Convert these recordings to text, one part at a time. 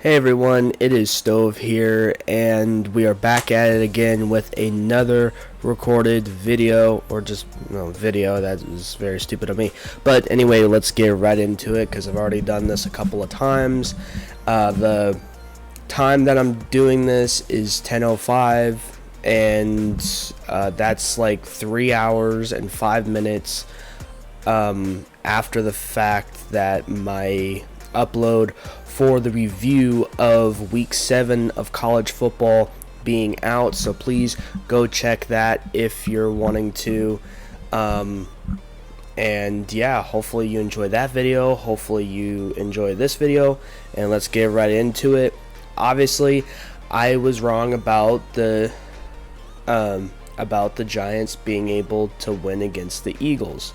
Hey everyone, it is Stove here, and we are back at it again with another recorded video, or just video. That is very stupid of me. But anyway, let's get right into it because I've already done this a couple of times. The time that I'm doing this is 10:05, and that's like 3 hours and 5 minutes after the fact that my upload for the review of week 7 of college football being out, so please go check that if you're wanting to. And yeah, hopefully you enjoy that video, hopefully you enjoy this video, and let's get right into it. Obviously I was wrong about the Giants being able to win against the Eagles,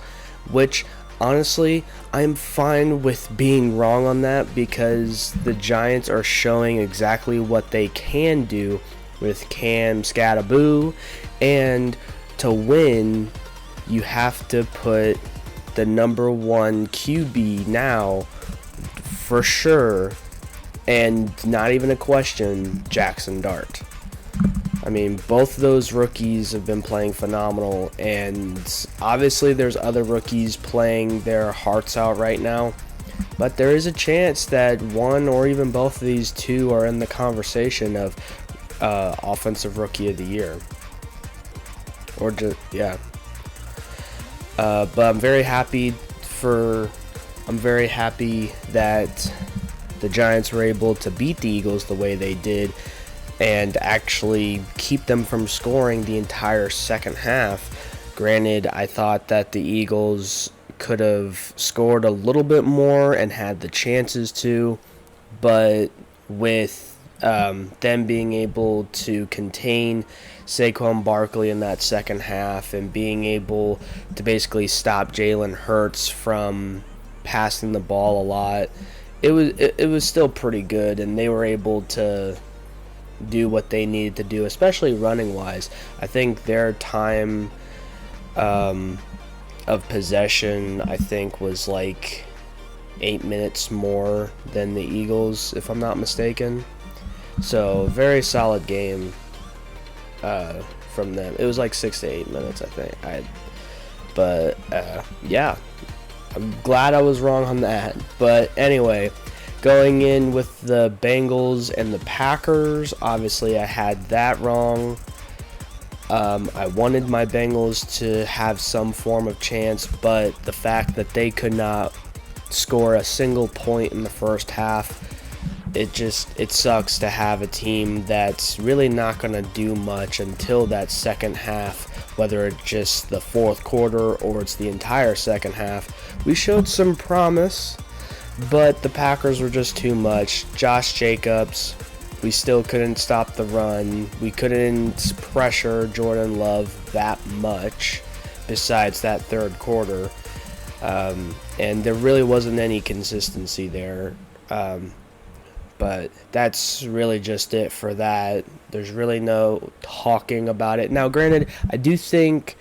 which honestly, I'm fine with being wrong on that because the Giants are showing exactly what they can do with Cam Skatteboo, and to win, you have to put the number 1 QB now for sure, and not even a question, Jackson Dart. I mean, both of those rookies have been playing phenomenal, and obviously there's other rookies playing their hearts out right now, but there is a chance that one or even both of these two are in the conversation of Offensive Rookie of the Year. Or just, yeah. But I'm very happy that the Giants were able to beat the Eagles the way they did, and actually keep them from scoring the entire second half. Granted, I thought that the Eagles could have scored a little bit more and had the chances to, but with them being able to contain Saquon Barkley in that second half and being able to basically stop Jalen Hurts from passing the ball a lot, it was still pretty good, and they were able to do what they needed to do, especially running wise. I think their time of possession, I think, was like 8 minutes more than the Eagles, if I'm not mistaken. So very solid game from them. It was like 6 to 8 minutes, I think. Yeah, I'm glad I was wrong on that. But anyway, going in with the Bengals and the Packers, obviously I had that wrong. I wanted my Bengals to have some form of chance, but the fact that they could not score a single point in the first half, it sucks to have a team that's really not going to do much until that second half, whether it's just the fourth quarter or it's the entire second half. We showed some promise, but the Packers were just too much. Josh Jacobs, we still couldn't stop the run. We couldn't pressure Jordan Love that much besides that third quarter. And there really wasn't any consistency there. But that's really just it for that. There's really no talking about it. Now, granted, I do think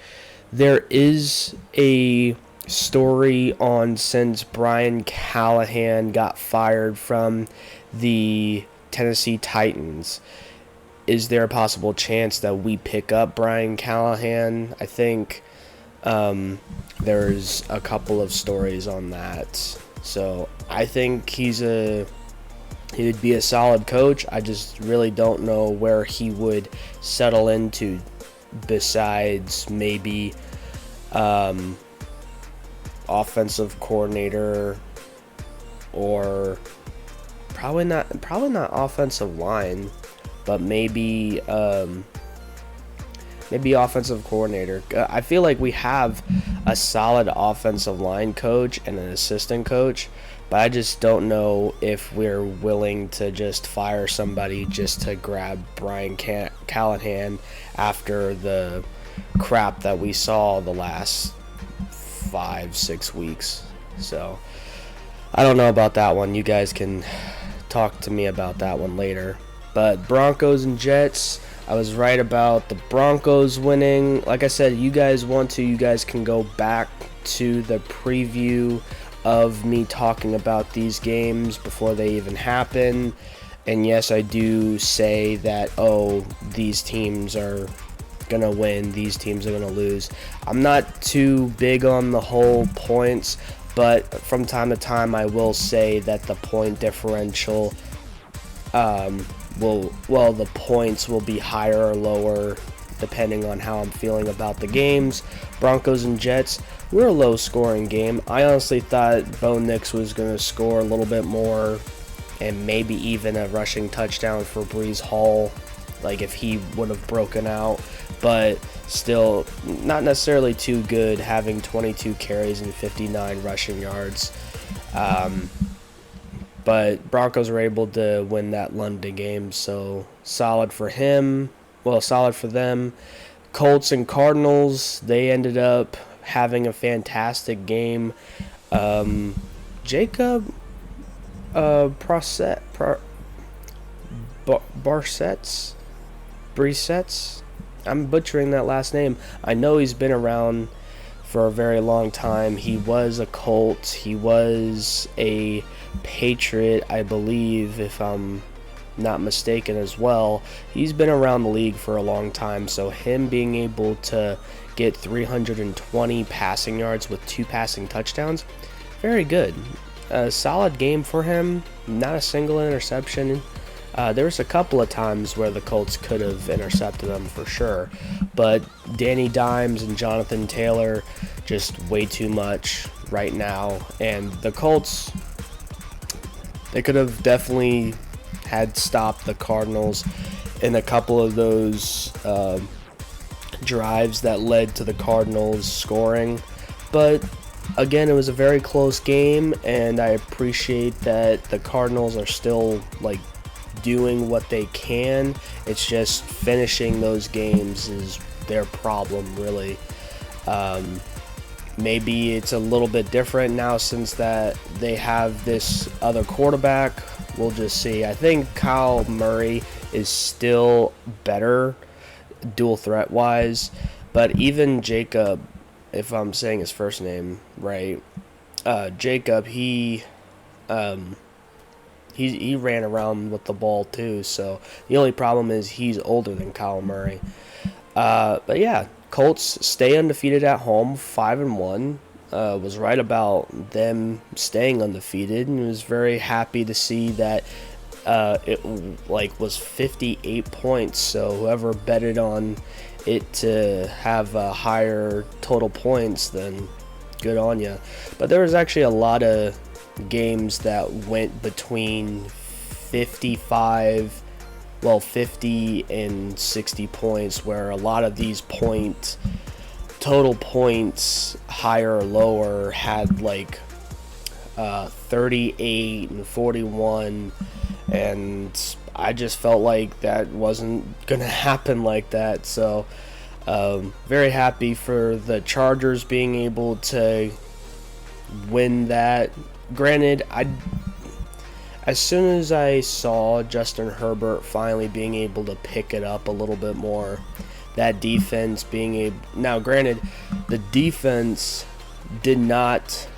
there is a story on, since Brian Callahan got fired from the Tennessee Titans, is there a possible chance that we pick up Brian Callahan? I think there's a couple of stories on that. So I think he would be a solid coach. I just really don't know where he would settle into besides maybe offensive coordinator, or probably not offensive line, but maybe offensive coordinator. I feel like we have a solid offensive line coach and an assistant coach, but I just don't know if we're willing to just fire somebody just to grab Brian Callahan after the crap that we saw the last 5-6 weeks. So I don't know about that one. You guys can talk to me about that one later. But Broncos and Jets, I was right about the Broncos winning. Like I said, you guys can go back to the preview of me talking about these games before they even happen, And yes, I do say that, oh, these teams are going to win, these teams are going to lose. I'm not too big on the whole points, but from time to time I will say that the point differential the points will be higher or lower depending on how I'm feeling about the games. Broncos and Jets were a low scoring game. I honestly thought Bo Nix was going to score a little bit more and maybe even a rushing touchdown for Breece Hall, like if he would have broken out, but still not necessarily too good, having 22 carries and 59 rushing yards. But Broncos were able to win that London game, so solid for him. Well, solid for them. Colts and Cardinals, they ended up having a fantastic game. Jacob Brissett's, I'm butchering that last name. I know he's been around for a very long time. He was a Colt. He was a Patriot, I believe, if I'm not mistaken as well. He's been around the league for a long time, so him being able to get 320 passing yards with 2 passing touchdowns, very good. A solid game for him, not a single interception. There was a couple of times where the Colts could have intercepted them for sure, but Danny Dimes and Jonathan Taylor just way too much right now, and the Colts, they could have definitely had stopped the Cardinals in a couple of those drives that led to the Cardinals scoring, but again, it was a very close game, and I appreciate that the Cardinals are still doing what they can. It's just finishing those games is their problem, really. Maybe it's a little bit different now since that they have this other quarterback. We'll just see. I think Kyle Murray is still better dual threat wise, but even Jacob, if I'm saying his first name right, Jacob, he ran around with the ball too, so the only problem is he's older than Kyle Murray. But yeah, Colts stay undefeated at home, 5-1. Was right about them staying undefeated, and was very happy to see that it was 58 points. So whoever betted on it to have higher total points, then good on you. But there was actually a lot of games that went between 50 and 60 points, where a lot of these total points, higher or lower, had 38 and 41, and I just felt like that wasn't gonna happen like that. So very happy for the Chargers being able to win that. Granted, as soon as I saw Justin Herbert finally being able to pick it up a little bit more, that defense being able... Now, granted, the defense did not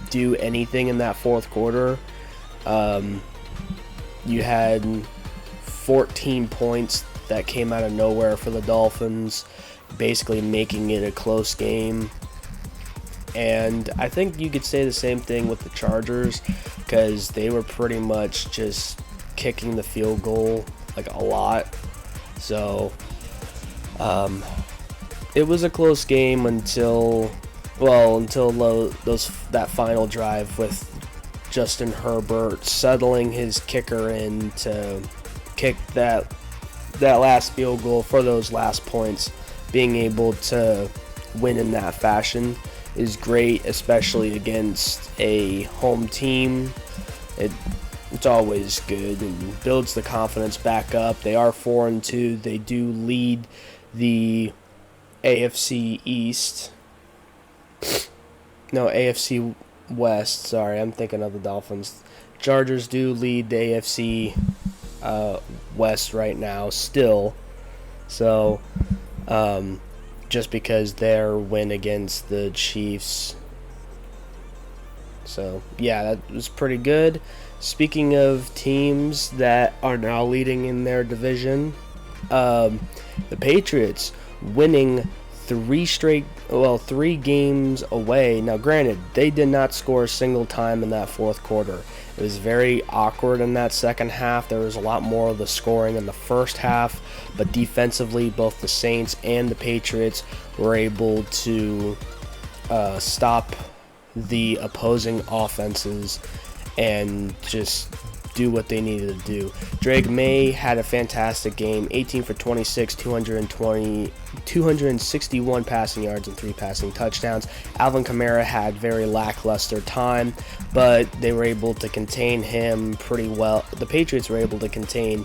do anything in that fourth quarter. You had 14 points that came out of nowhere for the Dolphins, basically making it a close game. And I think you could say the same thing with the Chargers, because they were pretty much just kicking the field goal a lot. So it was a close game until that final drive with Justin Herbert settling his kicker in to kick that last field goal for those last points. Being able to win in that fashion is great, especially against a home team. It's always good and builds the confidence back up. They are 4-2. They do lead the AFC East. No, AFC West. Sorry, I'm thinking of the Dolphins. Chargers do lead the AFC West right now still. So, just because their win against the Chiefs So, yeah, that was pretty good. Speaking of teams that are now leading in their division, the Patriots winning 3 games away. Now, granted, they did not score a single time in that fourth quarter. It was very awkward in that second half. There was a lot more of the scoring in the first half, but defensively, both the Saints and the Patriots were able to stop the opposing offenses and just do what they needed to do. Drake May had a fantastic game, 18 for 26, 261 passing yards and 3 passing touchdowns. Alvin Kamara had very lackluster time, but they were able to contain him pretty well. The Patriots were able to contain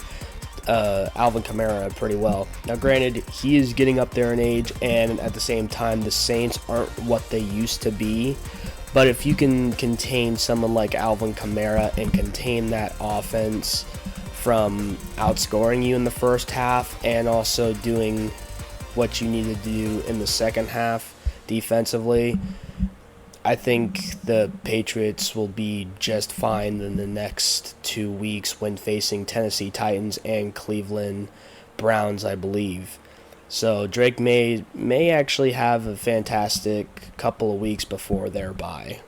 Alvin Kamara pretty well. Now, granted, he is getting up there in age, and at the same time, the Saints aren't what they used to be. But if you can contain someone like Alvin Kamara and contain that offense from outscoring you in the first half and also doing what you need to do in the second half defensively, I think the Patriots will be just fine in the next 2 weeks when facing Tennessee Titans and Cleveland Browns, I believe. So Drake may actually have a fantastic couple of weeks before their bye.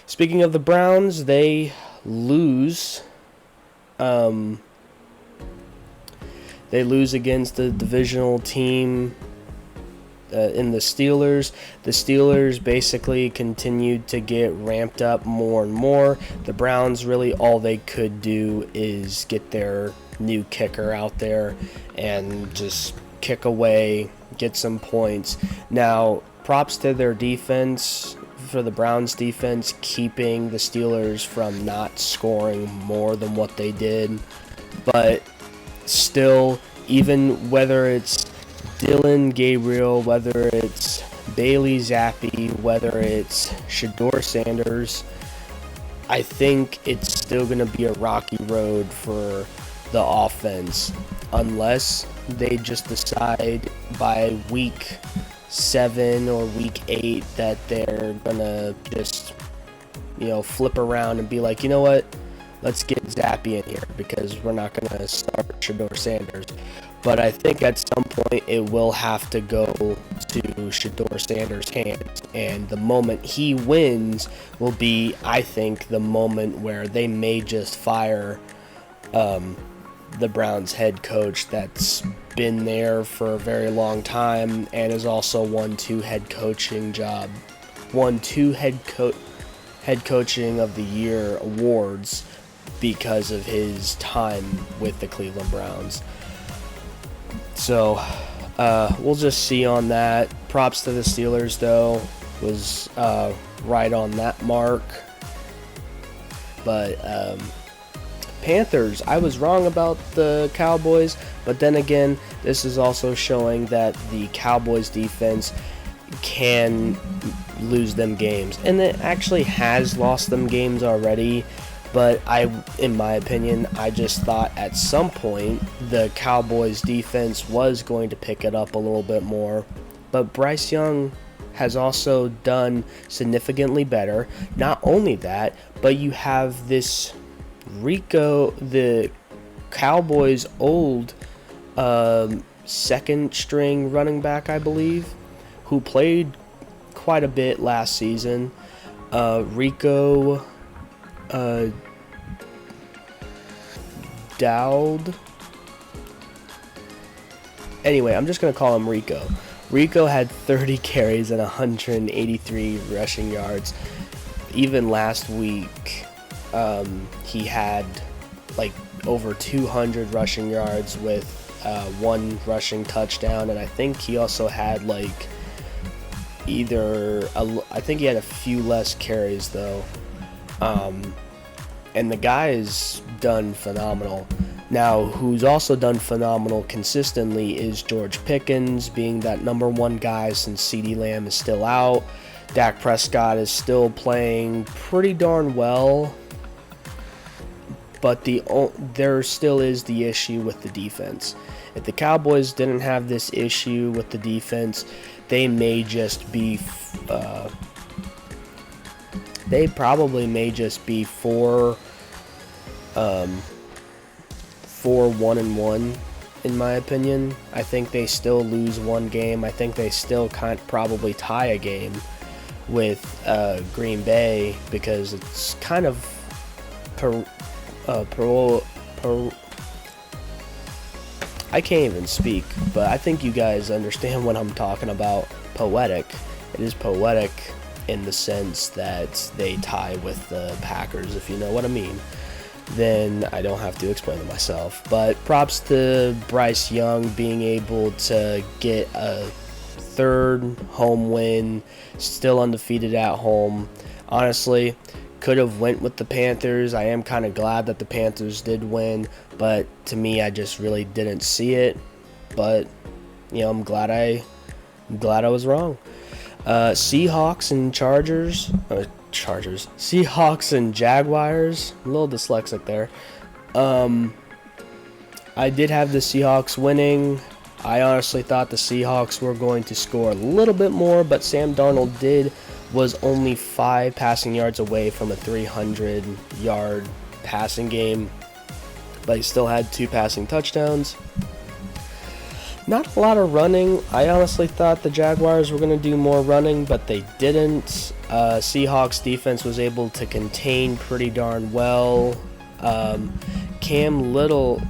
Speaking of the Browns, they lose. They lose against the divisional team in the Steelers. The Steelers basically continued to get ramped up more and more. The Browns, really all they could do is get their new kicker out there and just kick away, get some points. Now, props to their defense, for the Browns defense, keeping the Steelers from not scoring more than what they did. But still, even whether it's Dylan Gabriel, whether it's Bailey Zappi, whether it's Shedeur Sanders, I think it's still going to be a rocky road for the offense unless they just decide by week 7 or week 8 that they're going to just, flip around and be like, you know what, let's get Zappi in here because we're not going to start Shedeur Sanders. But I think at some point it will have to go to Shedeur Sanders' hands. And the moment he wins will be, I think, the moment where they may just fire the Browns head coach that's been there for a very long time and has also won 2 head coaching of the year awards because of his time with the Cleveland Browns. So we'll just see on that. Props to the Steelers, though, was right on that mark. But Panthers, I was wrong about the Cowboys, but then again, this is also showing that the Cowboys defense can lose them games, and it actually has lost them games already. But in my opinion, I just thought at some point the Cowboys defense was going to pick it up a little bit more. But Bryce Young has also done significantly better. Not only that, but you have this Rico, the Cowboys' old second string running back, I believe, who played quite a bit last season. Rico Dowd. Anyway, I'm just going to call him Rico. Rico had 30 carries and 183 rushing yards. Even last week, he had like over 200 rushing yards with 1 rushing touchdown, and I think he also had I think he had a few less carries though. And the guy is done phenomenal. Now, who's also done phenomenal consistently is George Pickens, being that number 1 guy since CeeDee Lamb is still out. Dak Prescott is still playing pretty darn well, but there still is the issue with the defense. If the Cowboys didn't have this issue with the defense, they may just be they probably may just be 1-1 in my opinion. I think they still lose one game. I think they still can't probably tie a game with Green Bay because it's kind of I can't even speak, but I think you guys understand what I'm talking about. Poetic. It is poetic in the sense that they tie with the Packers, if you know what I mean. Then I don't have to explain it myself. But props to Bryce Young being able to get a third home win, still undefeated at home. Honestly, could have went with the Panthers. I am kind of glad that the Panthers did win, but to me, I just really didn't see it. But I'm glad I was wrong. Seahawks and Seahawks and Jaguars. A little dyslexic there. I did have the Seahawks winning. I honestly thought the Seahawks were going to score a little bit more, but Sam Darnold was only 5 passing yards away from a 300-yard passing game, but he still had 2 passing touchdowns. Not a lot of running. I honestly thought the Jaguars were going to do more running, but they didn't. Seahawks defense was able to contain pretty darn well. Cam Little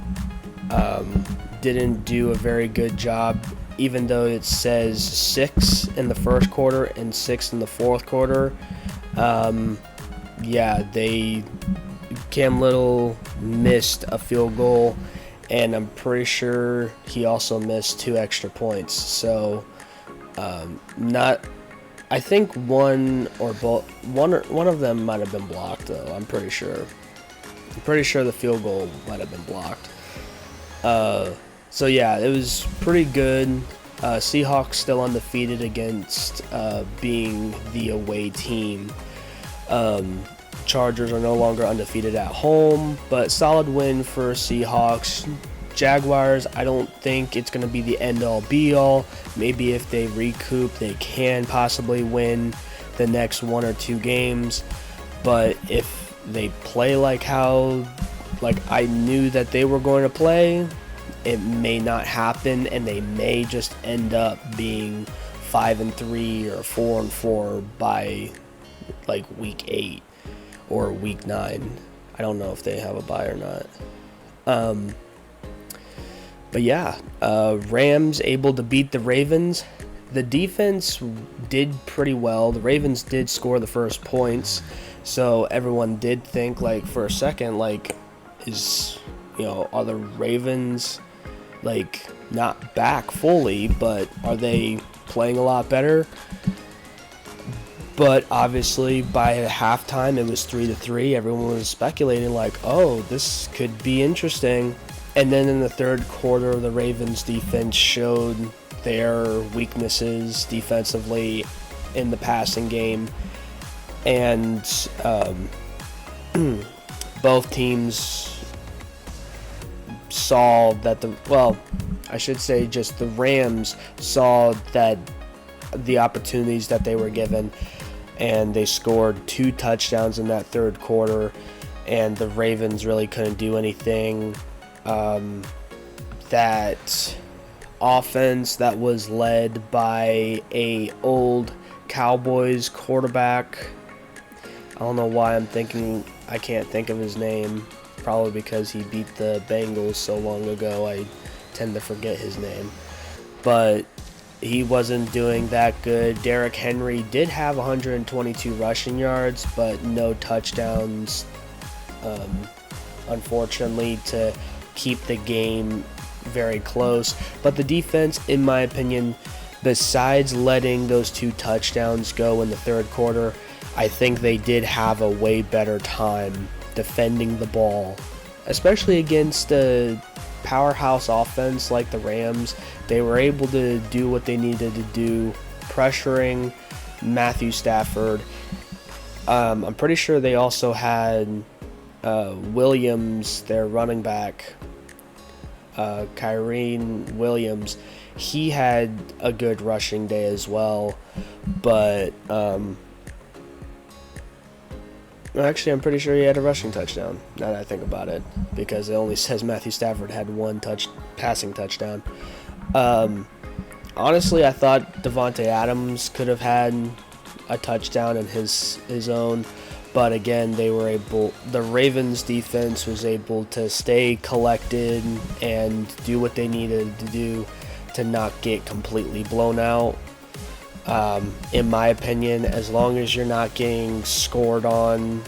didn't do a very good job, even though it says 6 in the first quarter and 6 in the fourth quarter. Cam Little missed a field goal, and I'm pretty sure he also missed 2 extra points. So, I think one of them might have been blocked, though. I'm pretty sure the field goal might have been blocked. So yeah, it was pretty good. Seahawks still undefeated against being the away team. Chargers are no longer undefeated at home, but solid win for Seahawks. Jaguars, I don't think it's going to be the end-all be-all. Maybe if they recoup, they can possibly win the next 1 or 2 games. But if they play like I knew that they were going to play, it may not happen, and they may just end up being 5-3 or 4-4 by week 8 or week 9. I don't know if they have a bye or not. But yeah, Rams able to beat the Ravens. The defense did pretty well. The Ravens did score the first points, so everyone did think for a second are the Ravens not back fully, but are they playing a lot better? But obviously by halftime it was 3-3. Everyone was speculating this could be interesting. And then in the third quarter, the Ravens defense showed their weaknesses defensively in the passing game, and both teams saw that the Rams saw that the opportunities that they were given, and they scored 2 touchdowns in that third quarter, and the Ravens really couldn't do anything. That offense that was led by a old Cowboys quarterback. I don't know why I can't think of his name. Probably because he beat the Bengals so long ago, I tend to forget his name. But he wasn't doing that good. Derrick Henry did have 122 rushing yards, but no touchdowns, unfortunately, to keep the game very close. But the defense, in my opinion, besides letting those 2 touchdowns go in the third quarter, I think they did have a way better time defending the ball, especially against a powerhouse offense like the Rams. They were able to do what they needed to do, pressuring Matthew Stafford. I'm pretty sure they also had Williams, their running back, Kyren Williams. He had a good rushing day as well, but Actually, I'm pretty sure he had a rushing touchdown, now that I think about it, because it only says Matthew Stafford had one passing touchdown. Honestly, I thought Devontae Adams could have had a touchdown in his own, but again, the Ravens defense was able to stay collected and do what they needed to do to not get completely blown out. In my opinion, as long as you're not getting scored on,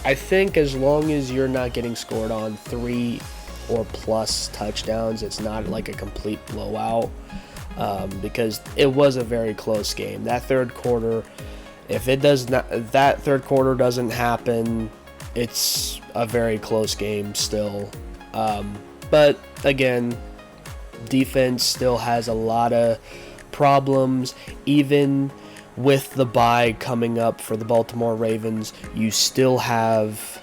I think as long as you're not getting scored on 3 or plus touchdowns, it's not like a complete blowout, because it was a very close game. That third quarter, if that third quarter doesn't happen, it's a very close game still. But again, defense still has a lot of problems. Even with the bye coming up for the Baltimore Ravens, you still have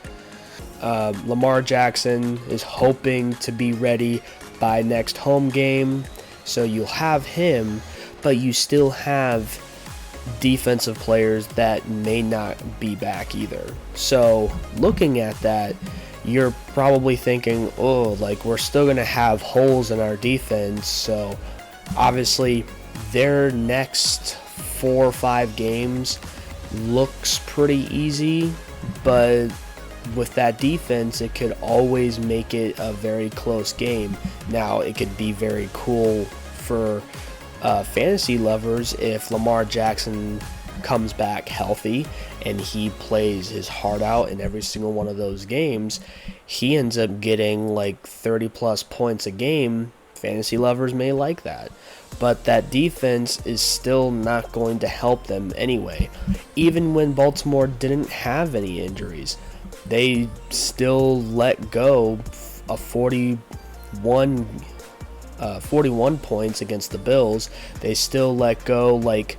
Lamar Jackson is hoping to be ready by next home game, so you'll have him, but you still have defensive players that may not be back either. So looking at that, you're probably thinking, oh, like, we're still going to have holes in our defense. So obviously their next 4 or 5 games looks pretty easy, but with that defense, it could always make it a very close game. Now, it could be very cool for fantasy lovers if Lamar Jackson comes back healthy and he plays his heart out in every single one of those games. He ends up getting like 30 plus points a game. Fantasy lovers may like that, but that defense is still not going to help them anyway. Even when Baltimore didn't have any injuries, they still let go a 41 points against the Bills. They still let go like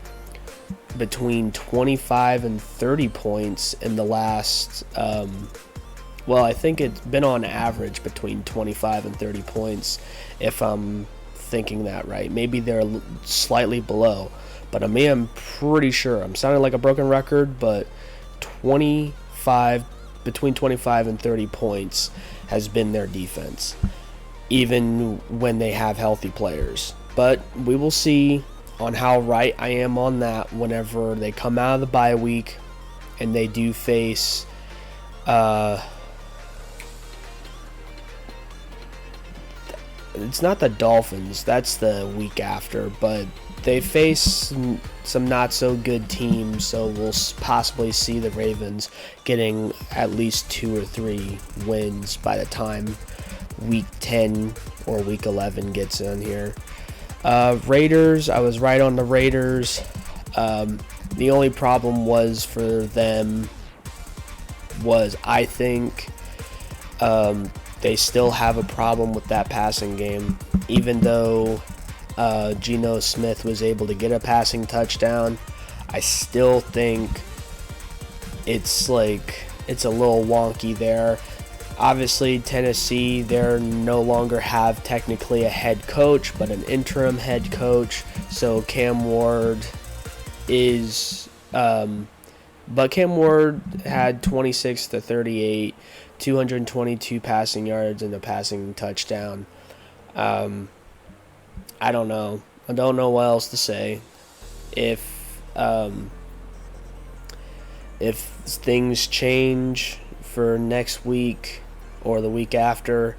between 25 and 30 points in the last, I think it's been on average between 25 and 30 points, if I'm thinking that right. Maybe they're slightly below, but I'm pretty sure. I'm sounding like a broken record, but between 25 and 30 points has been their defense, even when they have healthy players. But we will see on how right I am on that whenever they come out of the bye week and they do face it's not the Dolphins, that's the week after, but they face some not so good teams, so we'll possibly see the Ravens getting at least 2 or 3 wins by the time week 10 or week 11 gets in here. Raiders, I was right on the Raiders. The only problem was for them was, I think, they still have a problem with that passing game. Even though Geno Smith was able to get a passing touchdown, I still think it's a little wonky there. Obviously, Tennessee, they no longer have technically a head coach, but an interim head coach. So Cam Ward but Cam Ward had 26 to 38, 222 passing yards and a passing touchdown. I don't know. I don't know what else to say. If things change for next week or the week after,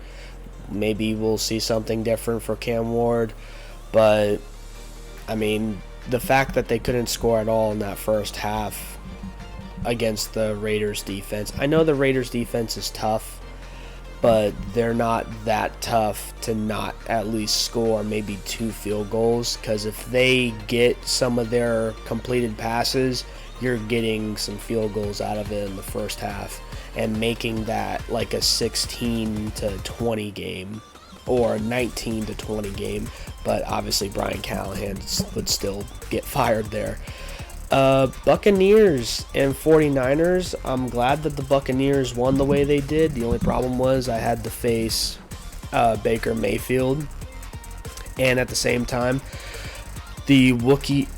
maybe we'll see something different for Cam Ward. But, I mean, the fact that they couldn't score at all in that first half against the Raiders defense. I know the Raiders defense is tough, but they're not that tough to not at least score maybe 2 field goals, because if they get some of their completed passes, you're getting some field goals out of it in the first half and making that like a 16 to 20 game or 19 to 20 game. But obviously Brian Callahan would still get fired there. Buccaneers and 49ers. I'm glad that the Buccaneers won the way they did. The only problem was I had to face Baker Mayfield, and at the same time, the rookie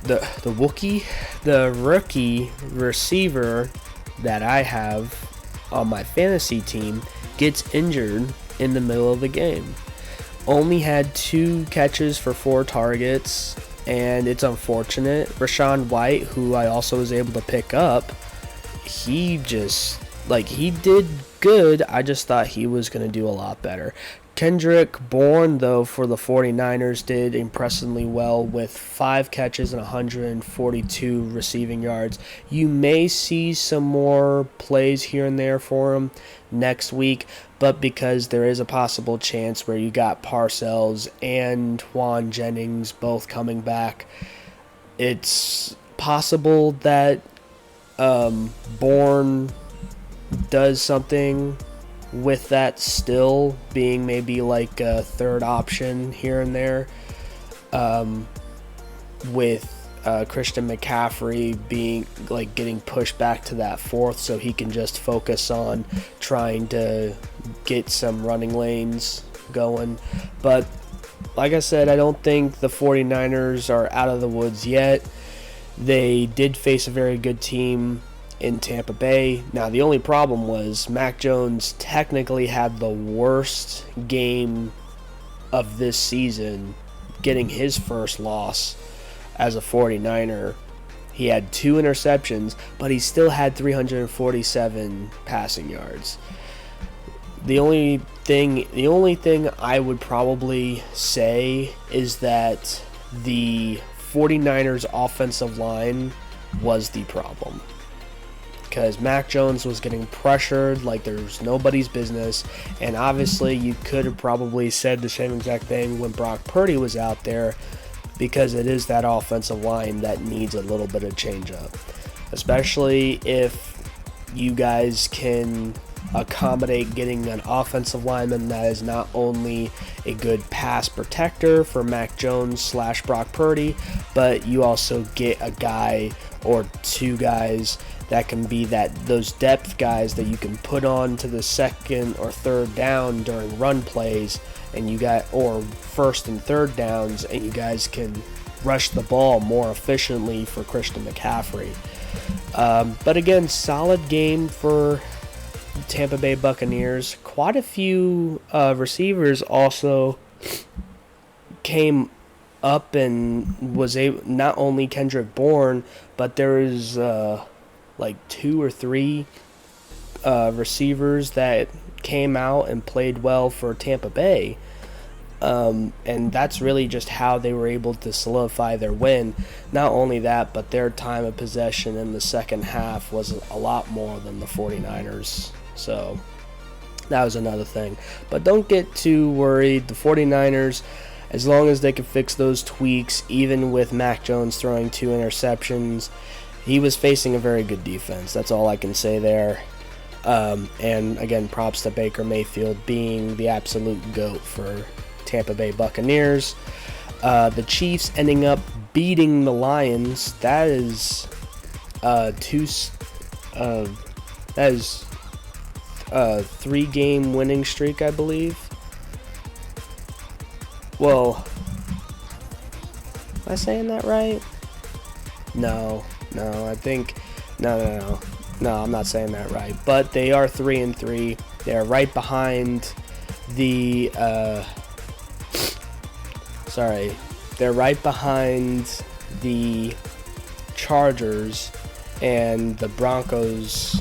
receiver that I have on my fantasy team gets injured in the middle of the game. Only had 2 catches for 4 targets, and it's unfortunate. Rachaad White, who I also was able to pick up, he did good. I just thought he was going to do a lot better. Kendrick Bourne, though, for the 49ers did impressively well with 5 catches and 142 receiving yards. You may see some more plays here and there for him next week, but because there is a possible chance where you got Parcells and Juan Jennings both coming back, it's possible that Bourne does something with that, still being maybe like a third option here and there, with Christian McCaffrey being like getting pushed back to that 4th, so he can just focus on trying to get some running lanes going. But like I said, I don't think the 49ers are out of the woods yet. They did face a very good team in Tampa Bay. Now, the only problem was Mac Jones technically had the worst game of this season, getting his first loss as a 49er. He had 2 interceptions, but he still had 347 passing yards. The only thing I would probably say is that the 49ers offensive line was the problem, because Mac Jones was getting pressured like there's nobody's business. And obviously you could have probably said the same exact thing when Brock Purdy was out there, because it is that offensive line that needs a little bit of change up, especially if you guys can accommodate getting an offensive lineman that is not only a good pass protector for Mac Jones / Brock Purdy, but you also get a guy or 2 guys that can be those depth guys that you can put on to the 2nd or 3rd down during run plays, and or 1st and 3rd downs, and you guys can rush the ball more efficiently for Christian McCaffrey. But again, solid game for Tampa Bay Buccaneers. Quite a few receivers also came up and was able, not only Kendrick Bourne, but there is like 2 or 3 receivers that came out and played well for Tampa Bay. And that's really just how they were able to solidify their win. Not only that, but their time of possession in the second half was a lot more than the 49ers. So that was another thing. But don't get too worried. The 49ers, as long as they can fix those tweaks, even with Mac Jones throwing 2 interceptions, he was facing a very good defense. That's all I can say there. And again, props to Baker Mayfield being the absolute GOAT for Tampa Bay Buccaneers. The Chiefs ending up beating the Lions. That is a 3-game winning streak, I believe. Well, am I saying that right? No, I think no, I'm not saying that right. But they are 3-3. They are right behind the they're right behind the Chargers, and the Broncos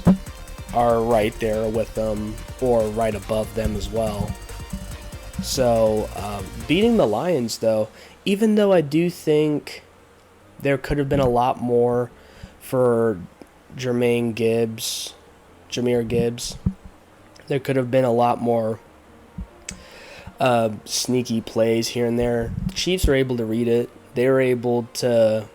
are right there with them, or right above them as well. So, beating the Lions, though, even though I do think there could have been a lot more for Jahmyr Gibbs, there could have been a lot more sneaky plays here and there. The Chiefs were able to read it. They were able to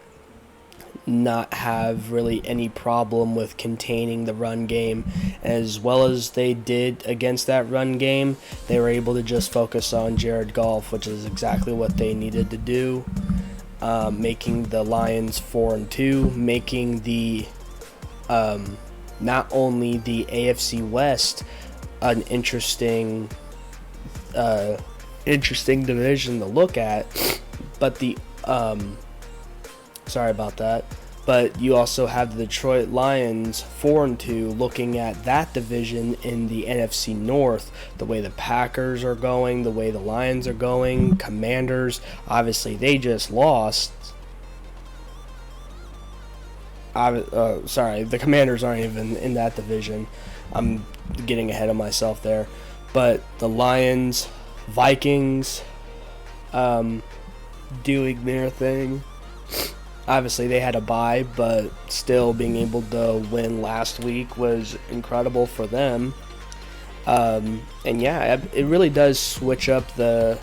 not have really any problem with containing the run game. As well as they did against that run game, they were able to just focus on Jared Goff, which is exactly what they needed to do, making the Lions 4-2, making the not only the AFC West an interesting division to look at, but the sorry about that. But you also have the Detroit Lions 4-2, looking at that division in the NFC North, the way the Packers are going, the way the Lions are going, Commanders, obviously they just lost. Sorry, the Commanders aren't even in that division. I'm getting ahead of myself there. But the Lions, Vikings, doing their thing. Obviously, they had a bye, but still being able to win last week was incredible for them. And yeah, it really does switch up the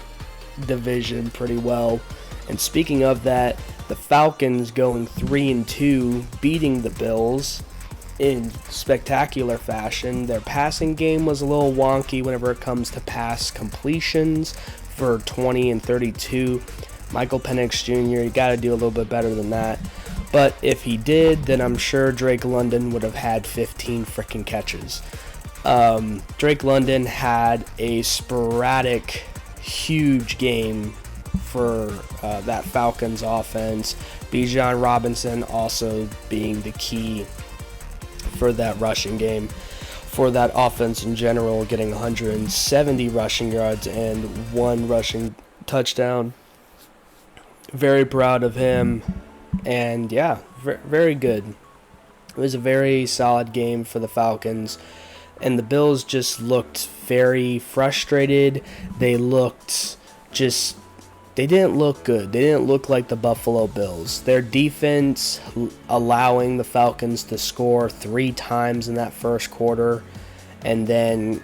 division pretty well. And speaking of that, the Falcons going 3-2, beating the Bills in spectacular fashion. Their passing game was a little wonky whenever it comes to pass completions for 20 and 32. Michael Penix Jr., you got to do a little bit better than that. But if he did, then I'm sure Drake London would have had 15 freaking catches. Drake London had a sporadic, huge game for that Falcons offense. Bijan Robinson also being the key for that rushing game. For that offense in general, getting 170 rushing yards and 1 rushing touchdown. Very proud of him, and yeah, very good. It was a very solid game for the Falcons, and the Bills just looked very frustrated. They didn't look good. They didn't look like the Buffalo Bills. Their defense allowing the Falcons to score 3 times in that first quarter, and then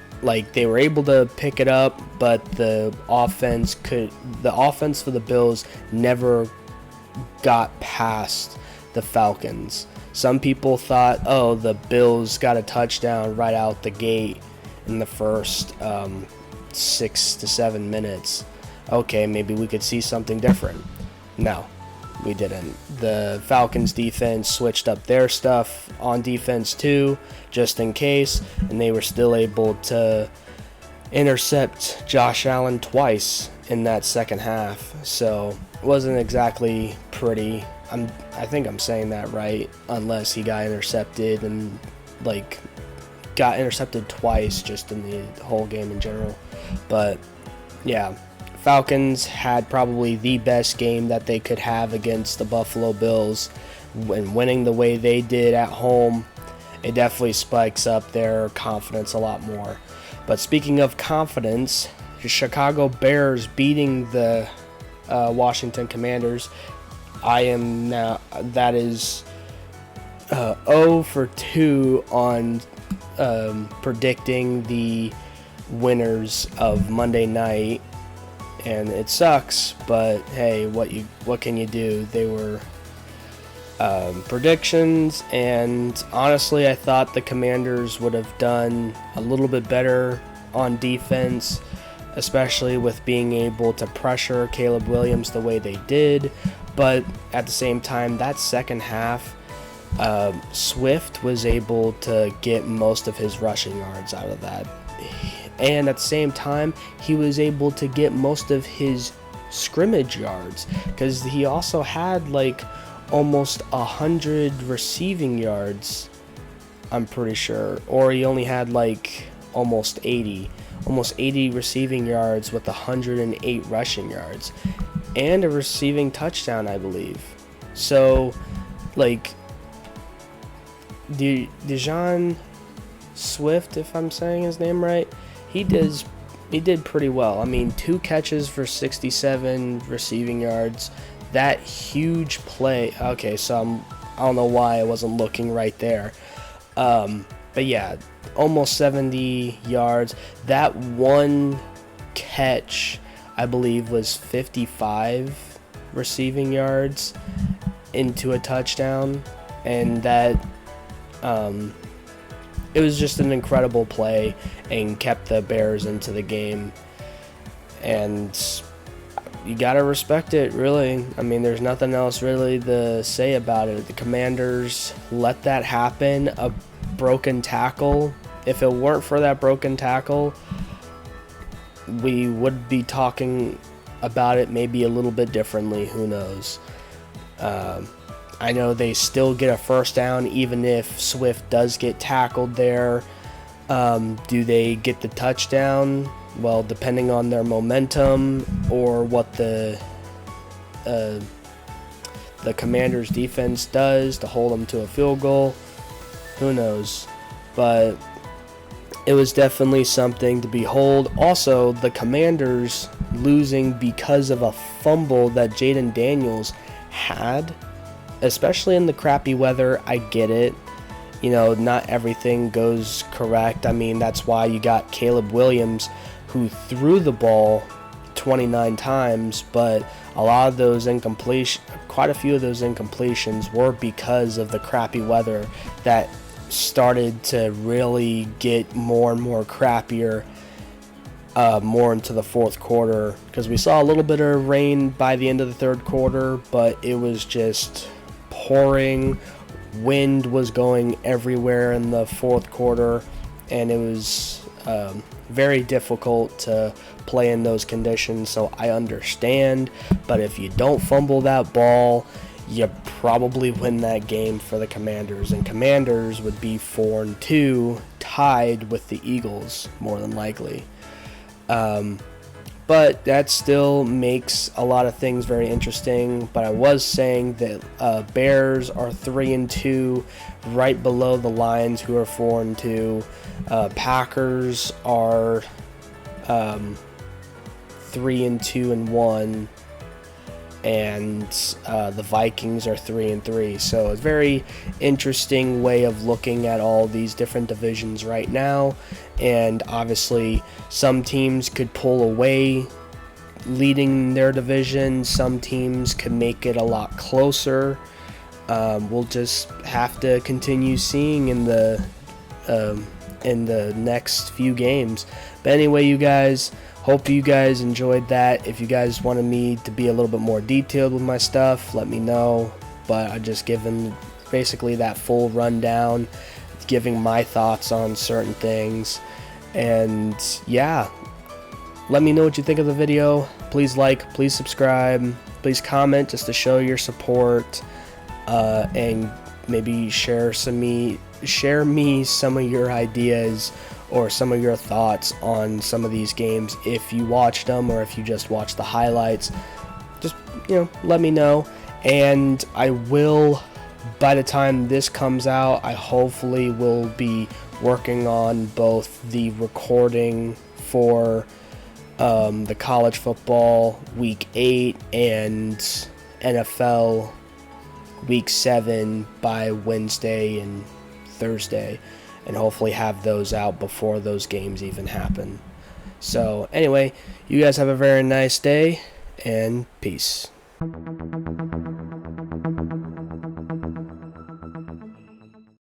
they were able to pick it up, but the offense for the Bills never got past the Falcons. Some people thought, the Bills got a touchdown right out the gate in the first 6 to 7 minutes. Okay, maybe we could see something different. No, we didn't. The Falcons defense switched up their stuff on defense too, just in case, and they were still able to intercept Josh Allen twice in that second half. So it wasn't exactly pretty. I think I'm saying that right, unless he got intercepted and got intercepted twice just in the whole game in general. But yeah, Falcons had probably the best game that they could have against the Buffalo Bills, and winning the way they did at home, it definitely spikes up their confidence a lot more. But speaking of confidence, the Chicago Bears beating the Washington Commanders. That is 0 for 2 on predicting the winners of Monday night. And it sucks, but hey, what can you do? They were predictions, and honestly, I thought the Commanders would have done a little bit better on defense, especially with being able to pressure Caleb Williams the way they did. But at the same time, that second half, Swift was able to get most of his rushing yards out of that. And at the same time, he was able to get most of his scrimmage yards, because he also had almost 100 receiving yards, I'm pretty sure. Or he only had almost 80 receiving yards with 108 rushing yards. And a receiving touchdown, I believe. So, DeJon Swift, if I'm saying his name right, he did pretty well. I mean, 2 catches for 67 receiving yards. That huge play. Okay, so I don't know why I wasn't looking right there. But yeah, almost 70 yards. That one catch, I believe, was 55 receiving yards into a touchdown. And that it was just an incredible play and kept the Bears into the game. And you got to respect it, really. I mean, there's nothing else really to say about it. The Commanders let that happen. A broken tackle. If it weren't for that broken tackle, we would be talking about it maybe a little bit differently. Who knows? I know they still get a first down even if Swift does get tackled there. Do they get the touchdown? Well, depending on their momentum or what the Commanders' defense does to hold them to a field goal, who knows? But it was definitely something to behold. Also, the Commanders losing because of a fumble that Jaden Daniels had, especially in the crappy weather. I get it. You know, not everything goes correct. I mean, that's why you got Caleb Williams, who threw the ball 29 times, but a lot of those quite a few of those incompletions were because of the crappy weather that started to really get more and more crappier more into the fourth quarter, because we saw a little bit of rain by the end of the third quarter, but it was just pouring. Wind was going everywhere in the fourth quarter, and it was very difficult to play in those conditions, so I understand. But if you don't fumble that ball, you probably win that game for the Commanders, and Commanders would be 4-2, tied with the Eagles more than likely. But that still makes a lot of things very interesting. But I was saying that Bears are 3-2, right below the Lions, who are 4-2. Packers are 3-2-1, and the Vikings are 3-3. So a very interesting way of looking at all these different divisions right now. And obviously, some teams could pull away leading their division. Some teams could make it a lot closer. We'll just have to continue seeing in the next few games. But anyway, you guys, hope you guys enjoyed that. If you guys wanted me to be a little bit more detailed with my stuff, let me know. But I just given basically that full rundown, giving my thoughts on certain things. And yeah, let me know what you think of the video. Please like, please subscribe, please comment just to show your support, and maybe share me some of your ideas or some of your thoughts on some of these games. If you watched them or if you just watched the highlights, just, let me know. And I will, by the time this comes out, I hopefully will be working on both the recording for the college football week 8 and NFL week 7 by Wednesday and Thursday, and hopefully have those out before those games even happen. So anyway, you guys have a very nice day, and peace.